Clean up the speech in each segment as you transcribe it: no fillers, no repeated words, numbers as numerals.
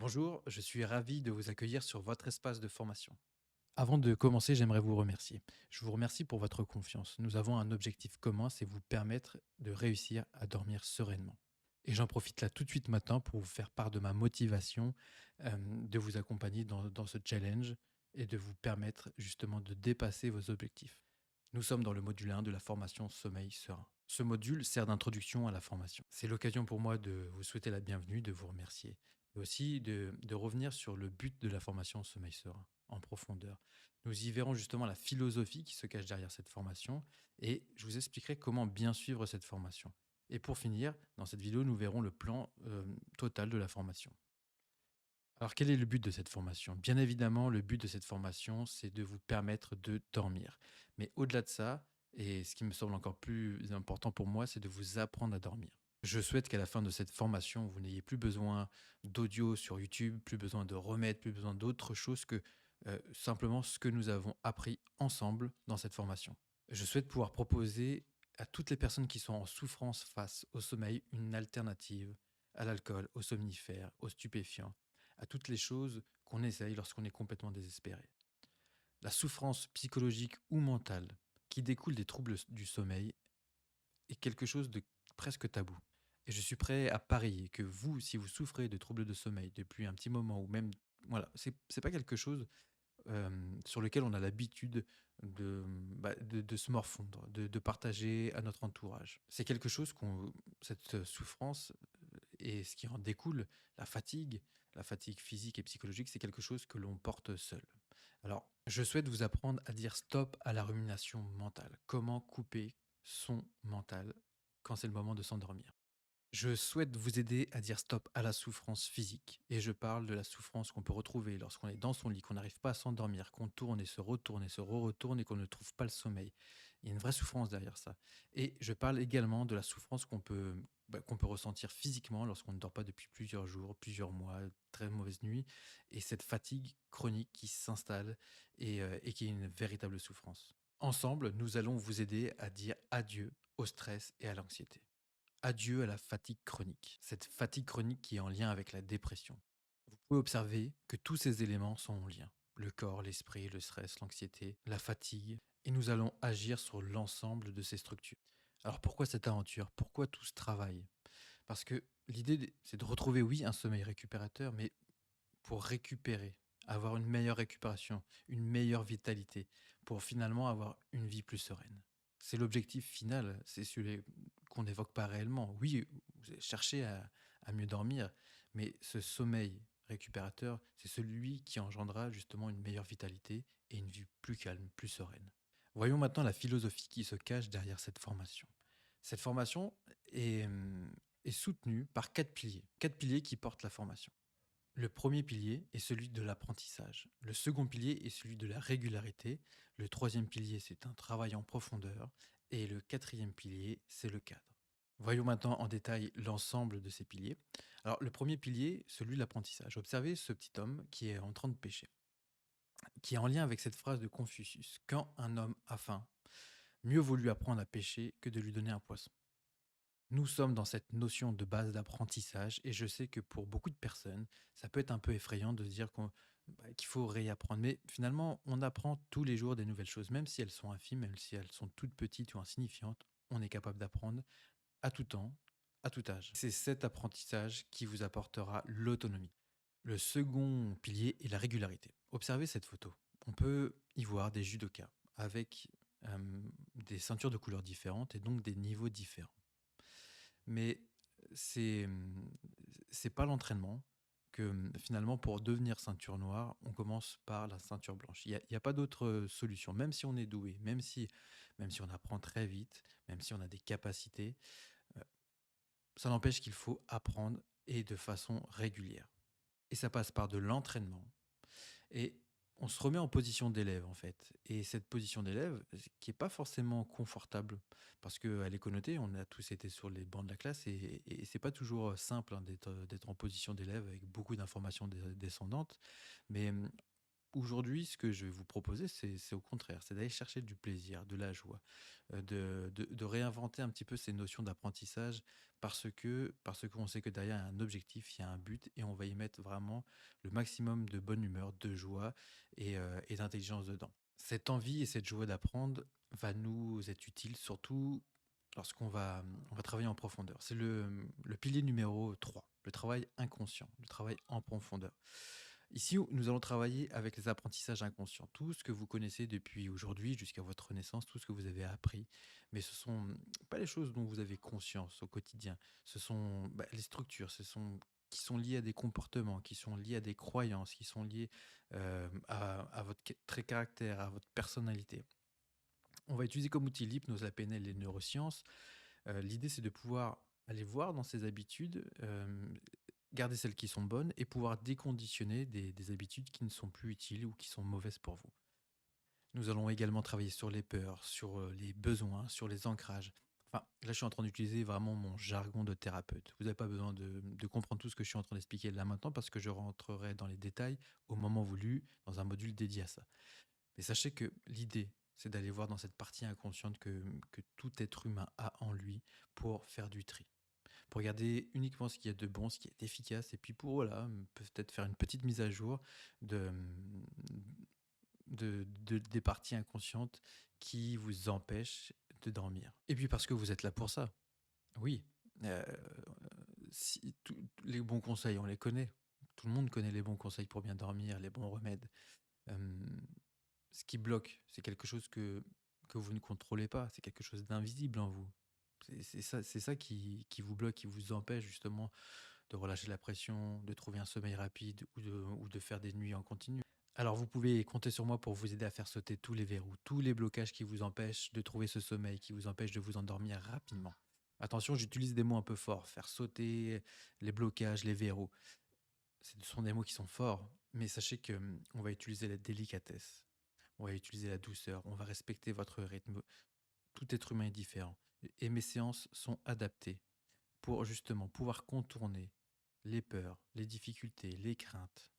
Bonjour, je suis ravi de vous accueillir sur votre espace de formation. Avant de commencer, j'aimerais vous remercier. Je vous remercie pour votre confiance. Nous avons un objectif commun, c'est vous permettre de réussir à dormir sereinement. Et j'en profite là tout de suite maintenant pour vous faire part de ma motivation de vous accompagner dans ce challenge et de vous permettre justement de dépasser vos objectifs. Nous sommes dans le module 1 de la formation Sommeil Serein. Ce module sert d'introduction à la formation. C'est l'occasion pour moi de vous souhaiter la bienvenue, de vous remercier, et aussi de revenir sur le but de la formation Sommeil Serein en profondeur. Nous y verrons justement la philosophie qui se cache derrière cette formation et je vous expliquerai comment bien suivre cette formation. Et pour finir, dans cette vidéo, nous verrons le plan total de la formation. Alors, quel est le but de cette formation? Bien évidemment, le but de cette formation, c'est de vous permettre de dormir. Mais au-delà de ça, et ce qui me semble encore plus important pour moi, c'est de vous apprendre à dormir. Je souhaite qu'à la fin de cette formation, vous n'ayez plus besoin d'audio sur YouTube, plus besoin de remèdes, plus besoin d'autre chose que simplement ce que nous avons appris ensemble dans cette formation. Je souhaite pouvoir proposer à toutes les personnes qui sont en souffrance face au sommeil une alternative à l'alcool, aux somnifères, aux stupéfiants, à toutes les choses qu'on essaye lorsqu'on est complètement désespéré. La souffrance psychologique ou mentale qui découle des troubles du sommeil est quelque chose de presque tabou. Et je suis prêt à parier que vous, si vous souffrez de troubles de sommeil depuis un petit moment, ou même, voilà, c'est pas quelque chose sur lequel on a l'habitude de se morfondre, de partager à notre entourage. C'est quelque chose cette souffrance et ce qui en découle, la fatigue physique et psychologique, c'est quelque chose que l'on porte seul. Alors, je souhaite vous apprendre à dire stop à la rumination mentale. Comment couper son mental quand c'est le moment de s'endormir. Je souhaite vous aider à dire stop à la souffrance physique. Et je parle de la souffrance qu'on peut retrouver lorsqu'on est dans son lit, qu'on n'arrive pas à s'endormir, qu'on tourne et se retourne et se re-retourne et qu'on ne trouve pas le sommeil. Il y a une vraie souffrance derrière ça. Et je parle également de la souffrance qu'on peut ressentir physiquement lorsqu'on ne dort pas depuis plusieurs jours, plusieurs mois, très mauvaise nuit, et cette fatigue chronique qui s'installe et qui est une véritable souffrance. Ensemble, nous allons vous aider à dire adieu au stress et à l'anxiété. Adieu à la fatigue chronique. Cette fatigue chronique qui est en lien avec la dépression. Vous pouvez observer que tous ces éléments sont en lien. Le corps, l'esprit, le stress, l'anxiété, la fatigue. Et nous allons agir sur l'ensemble de ces structures. Alors pourquoi cette aventure? Pourquoi tout ce travail? Parce que l'idée, c'est de retrouver, oui, un sommeil récupérateur, mais pour récupérer, avoir une meilleure récupération, une meilleure vitalité, pour finalement avoir une vie plus sereine. C'est l'objectif final, c'est celui qu'on n'évoque pas réellement. Oui, vous allez chercher à mieux dormir, mais ce sommeil récupérateur, c'est celui qui engendrera justement une meilleure vitalité et une vie plus calme, plus sereine. Voyons maintenant la philosophie qui se cache derrière cette formation. Cette formation est soutenue par quatre piliers qui portent la formation. Le premier pilier est celui de l'apprentissage. Le second pilier est celui de la régularité. Le troisième pilier, c'est un travail en profondeur. Et le quatrième pilier, c'est le cadre. Voyons maintenant en détail l'ensemble de ces piliers. Alors, le premier pilier, celui de l'apprentissage. Observez ce petit homme qui est en train de pêcher, qui est en lien avec cette phrase de Confucius. Quand un homme a faim, mieux vaut lui apprendre à pêcher que de lui donner un poisson. Nous sommes dans cette notion de base d'apprentissage et je sais que pour beaucoup de personnes, ça peut être un peu effrayant de se dire qu'il faut réapprendre. Mais finalement, on apprend tous les jours des nouvelles choses, même si elles sont infimes, même si elles sont toutes petites ou insignifiantes, on est capable d'apprendre à tout temps, à tout âge. C'est cet apprentissage qui vous apportera l'autonomie. Le second pilier est la régularité. Observez cette photo. On peut y voir des judokas avec des ceintures de couleurs différentes et donc des niveaux différents. Mais c'est, c'est pas l'entraînement que, finalement, pour devenir ceinture noire, on commence par la ceinture blanche. Il y a pas d'autre, solution. Même si on est doué, même si on apprend très vite, même si on a des capacités, heu, ça n'empêche qu'il faut apprendre et de façon régulière. Et ça passe par de l'entraînement et on se remet en position d'élève, en fait. Et cette position d'élève, qui est pas forcément confortable, parce qu'elle est connotée, on a tous été sur les bancs de la classe et c'est pas toujours simple hein, d'être en position d'élève avec beaucoup d'informations descendantes. Mais Aujourd'hui, ce que je vais vous proposer, c'est au contraire, c'est d'aller chercher du plaisir, de la joie, de réinventer un petit peu ces notions d'apprentissage parce qu'on sait que derrière, il y a un objectif, il y a un but et on va y mettre vraiment le maximum de bonne humeur, de joie et d'intelligence dedans. Cette envie et cette joie d'apprendre va nous être utile, surtout on va travailler en profondeur. C'est le pilier numéro 3, le travail inconscient, le travail en profondeur. Ici, nous allons travailler avec les apprentissages inconscients. Tout ce que vous connaissez depuis aujourd'hui jusqu'à votre naissance, tout ce que vous avez appris. Mais ce sont pas les choses dont vous avez conscience au quotidien. Ce sont les structures, qui sont liées à des comportements, qui sont liées à des croyances, qui sont liées à votre trait caractère, à votre personnalité. On va utiliser comme outil l'hypnose, la PNL, les neurosciences. L'idée, c'est de pouvoir aller voir dans ces habitudes, garder celles qui sont bonnes et pouvoir déconditionner des habitudes qui ne sont plus utiles ou qui sont mauvaises pour vous. Nous allons également travailler sur les peurs, sur les besoins, sur les ancrages. Enfin, là, je suis en train d'utiliser vraiment mon jargon de thérapeute. Vous n'avez pas besoin de comprendre tout ce que je suis en train d'expliquer là maintenant parce que je rentrerai dans les détails au moment voulu dans un module dédié à ça. Mais sachez que l'idée, c'est d'aller voir dans cette partie inconsciente que tout être humain a en lui pour faire du tri. Pour regarder uniquement ce qu'il y a de bon, ce qui est efficace, et puis pour voilà, peut-être faire une petite mise à jour de, des parties inconscientes qui vous empêchent de dormir. Et puis parce que vous êtes là pour ça. Oui, euh, les bons conseils, on les connaît. Tout le monde connaît les bons conseils pour bien dormir, les bons remèdes. Euh, Ce qui bloque, c'est quelque chose que vous ne contrôlez pas, c'est quelque chose d'invisible en vous. C'est ça qui vous bloque, qui vous empêche justement de relâcher la pression, de trouver un sommeil rapide ou de faire des nuits en continu. Alors vous pouvez compter sur moi pour vous aider à faire sauter tous les verrous, tous les blocages qui vous empêchent de trouver ce sommeil, qui vous empêchent de vous endormir rapidement. Attention, j'utilise des mots un peu forts, faire sauter les blocages, les verrous. Ce sont des mots qui sont forts, mais sachez que on va utiliser la délicatesse, on va utiliser la douceur, on va respecter votre rythme. Tout être humain est différent. Et mes séances sont adaptées pour justement pouvoir contourner les peurs, les difficultés, les craintes,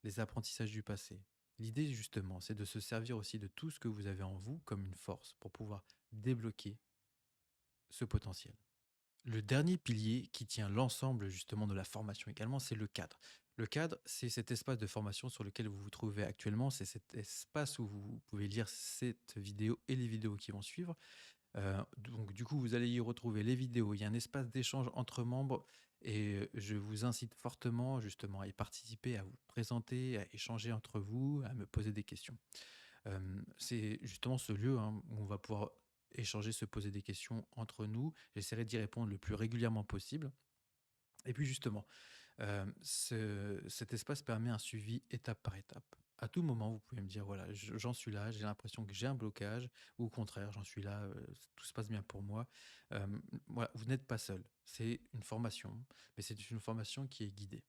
les apprentissages du passé. L'idée justement, c'est de se servir aussi de tout ce que vous avez en vous comme une force pour pouvoir débloquer ce potentiel. Le dernier pilier qui tient l'ensemble justement de la formation également, c'est le cadre. Le cadre, c'est cet espace de formation sur lequel vous vous trouvez actuellement, c'est cet espace où vous pouvez lire cette vidéo et les vidéos qui vont suivre. Donc du coup, vous allez y retrouver les vidéos, il y a un espace d'échange entre membres et je vous incite fortement justement à y participer, à vous présenter, à échanger entre vous, à me poser des questions. C'est justement ce lieu où on va pouvoir échanger, se poser des questions entre nous. J'essaierai d'y répondre le plus régulièrement possible. Et puis justement, cet espace permet un suivi étape par étape. À tout moment, vous pouvez me dire, voilà, j'en suis là, j'ai l'impression que j'ai un blocage, ou au contraire, j'en suis là, tout se passe bien pour moi. Euh, voilà, vous n'êtes pas seul. C'est une formation, mais c'est une formation qui est guidée.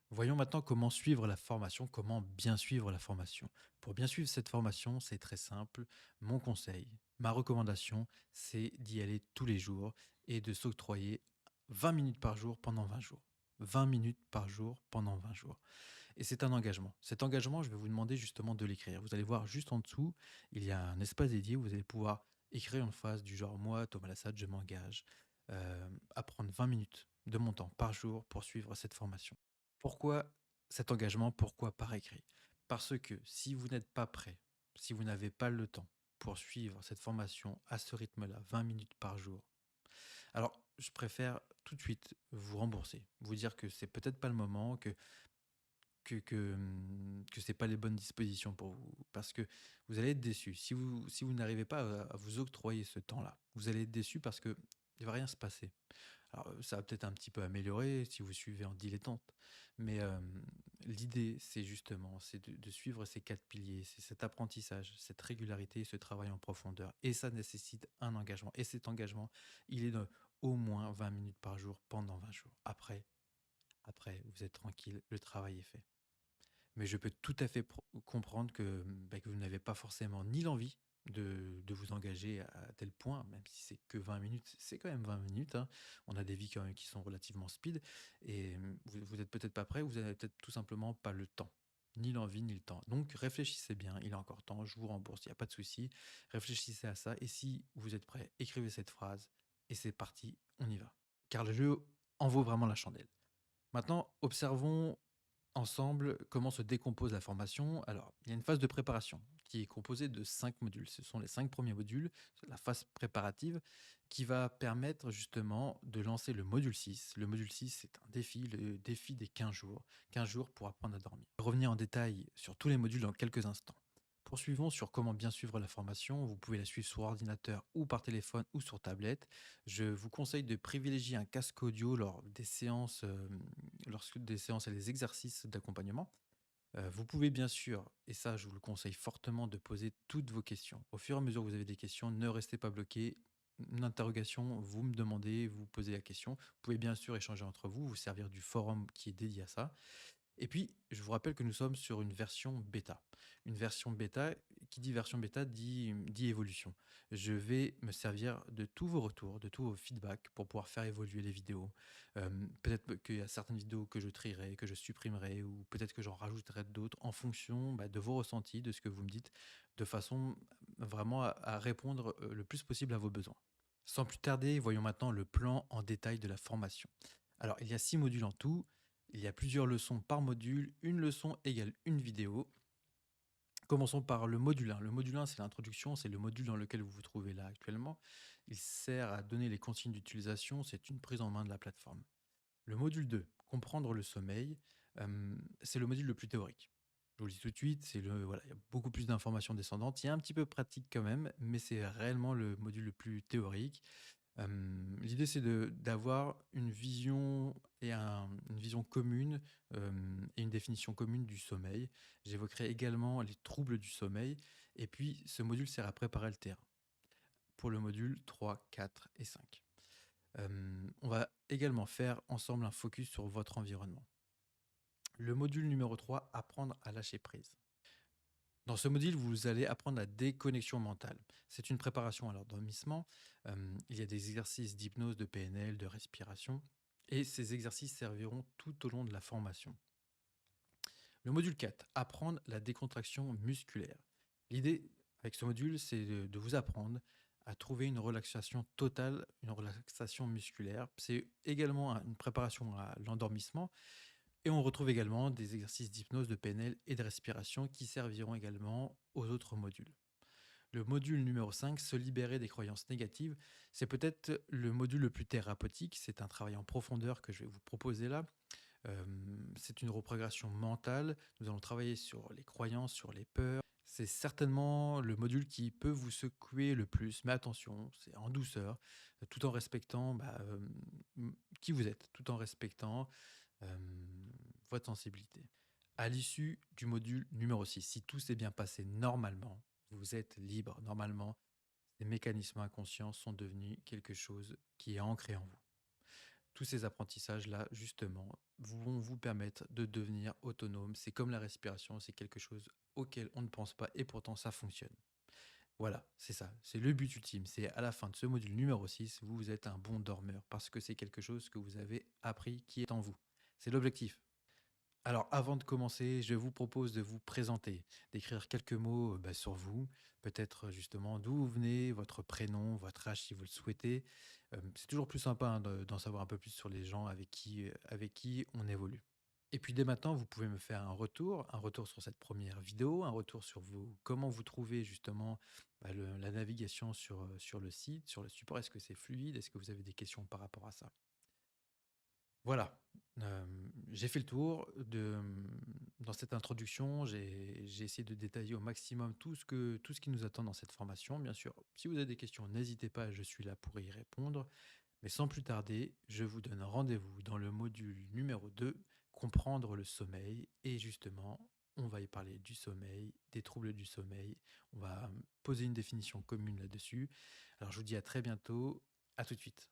Voyons maintenant comment suivre la formation, comment bien suivre la formation. Pour bien suivre cette formation, c'est très simple. Mon conseil, ma recommandation, c'est d'y aller tous les jours et de s'octroyer 20 minutes par jour pendant 20 jours. 20 minutes par jour pendant 20 jours. Et c'est un engagement. Cet engagement, je vais vous demander justement de l'écrire. Vous allez voir juste en dessous, il y a un espace dédié où vous allez pouvoir écrire une phrase du genre moi, Thomas Lassade, je m'engage à prendre 20 minutes de mon temps par jour pour suivre cette formation. Pourquoi cet engagement? Pourquoi par écrit? Parce que si vous n'êtes pas prêt, si vous n'avez pas le temps pour suivre cette formation à ce rythme-là, 20 minutes par jour, alors je préfère tout de suite vous rembourser, vous dire que c'est peut-être pas le moment, que c'est pas les bonnes dispositions pour vous, parce que vous allez être déçu. Si vous n'arrivez pas à vous octroyer ce temps-là, vous allez être déçu parce que il va rien se passer. Alors, ça va peut-être un petit peu améliorer si vous suivez en dilettante, mais l'idée, c'est justement, c'est de suivre ces 4 piliers, c'est cet apprentissage, cette régularité, ce travail en profondeur. Et ça nécessite un engagement. Et cet engagement, il est de au moins 20 minutes par jour pendant 20 jours. Après, vous êtes tranquille, le travail est fait. Mais je peux tout à fait comprendre que vous n'avez pas forcément ni l'envie de vous engager à tel point, même si c'est que 20 minutes, c'est quand même 20 minutes, hein. On a des vies quand même qui sont relativement speed, et vous n'êtes peut-être pas prêt, vous n'avez peut-être tout simplement pas le temps. ni l'envie, ni le temps. Donc réfléchissez bien, il est encore temps, je vous rembourse, il n'y a pas de souci. Réfléchissez à ça et si vous êtes prêt, écrivez cette phrase et c'est parti, on y va. Car le jeu en vaut vraiment la chandelle. Maintenant, observons ensemble comment se décompose la formation. Alors, il y a une phase de préparation qui est composée de 5 modules. Ce sont les 5 premiers modules, c'est la phase préparative, qui va permettre justement de lancer le module 6. Le module 6, c'est un défi, le défi des 15 jours. 15 jours pour apprendre à dormir. Je vais revenir en détail sur tous les modules dans quelques instants. Poursuivons sur comment bien suivre la formation. Vous pouvez la suivre sur ordinateur ou par téléphone ou sur tablette. Je vous conseille de privilégier un casque audio lors des séances, lorsque des séances et des exercices d'accompagnement. Vous pouvez bien sûr, et ça je vous le conseille fortement, de poser toutes vos questions. Au fur et à mesure que vous avez des questions, ne restez pas bloqué. Une interrogation, vous me demandez, vous posez la question. Vous pouvez bien sûr échanger entre vous, vous servir du forum qui est dédié à ça. Et puis, je vous rappelle que nous sommes sur une version bêta. Une version bêta, qui dit version bêta, dit évolution. Je vais me servir de tous vos retours, de tous vos feedbacks pour pouvoir faire évoluer les vidéos. Peut-être qu'il y a certaines vidéos que je trierai, que je supprimerai, ou peut-être que j'en rajouterai d'autres en fonction de vos ressentis, de ce que vous me dites, de façon vraiment à répondre le plus possible à vos besoins. Sans plus tarder, voyons maintenant le plan en détail de la formation. Alors, il y a 6 modules en tout. Il y a plusieurs leçons par module. Une leçon égale une vidéo. Commençons par le module 1. Le module 1, c'est l'introduction, c'est le module dans lequel vous vous trouvez là actuellement. Il sert à donner les consignes d'utilisation, c'est une prise en main de la plateforme. Le module 2, comprendre le sommeil, c'est le module le plus théorique. Je vous le dis tout de suite, voilà, il y a beaucoup plus d'informations descendantes. Il y a un petit peu pratique quand même, mais c'est réellement le module le plus théorique. L'idée, c'est d'avoir une vision et une vision commune et une définition commune du sommeil. J'évoquerai également les troubles du sommeil. Et puis, ce module sert à préparer le terrain pour le module 3, 4 et 5. On va également faire ensemble un focus sur votre environnement. Le module numéro 3, apprendre à lâcher prise. Dans ce module, vous allez apprendre la déconnexion mentale. C'est une préparation à l'endormissement. Il y a des exercices d'hypnose, de PNL, de respiration. Et ces exercices serviront tout au long de la formation. Le module 4, apprendre la décontraction musculaire. L'idée avec ce module, c'est de vous apprendre à trouver une relaxation totale, une relaxation musculaire. C'est également une préparation à l'endormissement. Et on retrouve également des exercices d'hypnose, de PNL et de respiration qui serviront également aux autres modules. Le module numéro 5, se libérer des croyances négatives, c'est peut-être le module le plus thérapeutique. C'est un travail en profondeur que je vais vous proposer là. C'est une reprogramation mentale. Nous allons travailler sur les croyances, sur les peurs. C'est certainement le module qui peut vous secouer le plus, mais attention, c'est en douceur, tout en respectant qui vous êtes, tout en respectant euh, votre sensibilité. À l'issue du module numéro 6, si tout s'est bien passé normalement, vous êtes libre normalement, ces mécanismes inconscients sont devenus quelque chose qui est ancré en vous. Tous ces apprentissages-là, justement, vont vous permettre de devenir autonome. C'est comme la respiration, c'est quelque chose auquel on ne pense pas et pourtant ça fonctionne. Voilà, c'est ça, c'est le but ultime. C'est à la fin de ce module numéro 6, vous êtes un bon dormeur parce que c'est quelque chose que vous avez appris qui est en vous. C'est l'objectif. Alors, avant de commencer, je vous propose de vous présenter, d'écrire quelques mots sur vous, peut-être justement d'où vous venez, votre prénom, votre âge si vous le souhaitez. C'est toujours plus sympa d'en savoir un peu plus sur les gens avec qui on évolue. Et puis dès maintenant, vous pouvez me faire un retour sur cette première vidéo, un retour sur comment vous trouvez justement la navigation sur le site, sur le support. Est-ce que c'est fluide? Est-ce que vous avez des questions par rapport à ça? Voilà, j'ai fait le tour dans cette introduction, j'ai essayé de détailler au maximum tout ce qui nous attend dans cette formation. Bien sûr, si vous avez des questions, n'hésitez pas, je suis là pour y répondre. Mais sans plus tarder, je vous donne rendez-vous dans le module numéro 2, comprendre le sommeil. Et justement, on va y parler du sommeil, des troubles du sommeil. On va poser une définition commune là-dessus. Alors je vous dis à très bientôt, à tout de suite.